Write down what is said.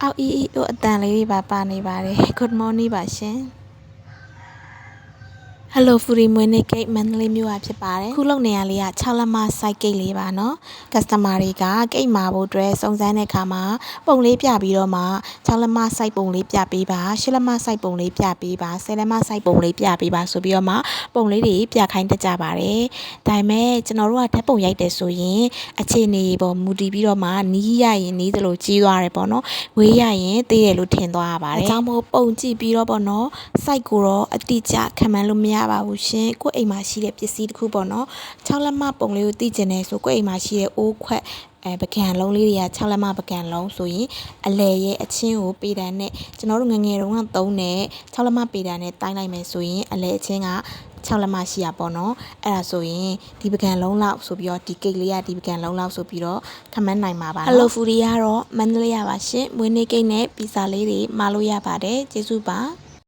အောက်အီတို့အတန်လေးတွေပါနေပါတယ် Good morning ပါရှင် Hello Foodie မွေးနေ့ကိတ်မန္တလေးမြို့ကဖြစ်ပါတယ်ခုလုပ်နေရလေးက6လက်မ site ကိတ်လေးပါเนาะ customer တွေကကိတ်မာဖို့အတွက်စုံစမ်းတဲ့အခါမှာပုံလေးပြပြီးတော့မှ6လက်မ site ပုံလေးပြပေးပါ8လက်မ site ပုံလေးပြပေးပါ10လက်မ site ပုံလေးပြပေးပါဆိုပြီးတော့မှပုံလေးတွေပြခိုင်းတတ်ကြပါတယ်ဒါပေမဲ့ကျွန်တော်တို့ကဓာတ်ပုံရိုက်တယ်ဆိုရင်အခြေအနေပေါ်မူတည်ပြီးတော့မှနီးရရင်နီးသလိုကြီးသွားတယ်ပေါ့เนาะဝေးရရင်သေးတယ်လို့ထင်သွားရပါတယ်အကြောင်းမို့ပုံကြည့်ပြီးတော့ပေါ့เนาะ site ကိုတော့အတိအကျခံမှန်းလို့မရပါဘူးရှင်ကိုယ့်အိမ်မှာရှိတဲ့ပစ္စည်းတစ်ခုပေါ့နော်6လက်မပုံလေးကိုသိကျင်နေဆိုကိုယ့်အိမ်မှာရှိတဲ့အိုးခွက်ပကံလုံးလေးတွေက6လက်မပကံလုံးဆိုရင်အလဲရဲ့အချင်းကိုပေတံနဲ့ကျွန်တော်တို့ငငယ်တုန်းကသုံးတဲ့6လက်မပေတံနဲ့တိုင်းလိုက်မယ်ဆိုရင်အလဲအချင်းက6လက်မရှိရပေါ့နော်အဲ့ဒါဆိုရင်ဒီပကံလုံးလောက်ဆိုပြီးတော့ဒီကိတ်လေးကဒီပကံလုံးလောက်ဆိုပြီးတော့ခမန်းနိုင်မှာပါနော် Hello Foodie ကတော့မန္တလေးရပါရှင်မွေးနေ့ကိတ်နဲ့ပီဇာလေးတွေမှာလို့ရပါတယ်ကျေးဇူးပါ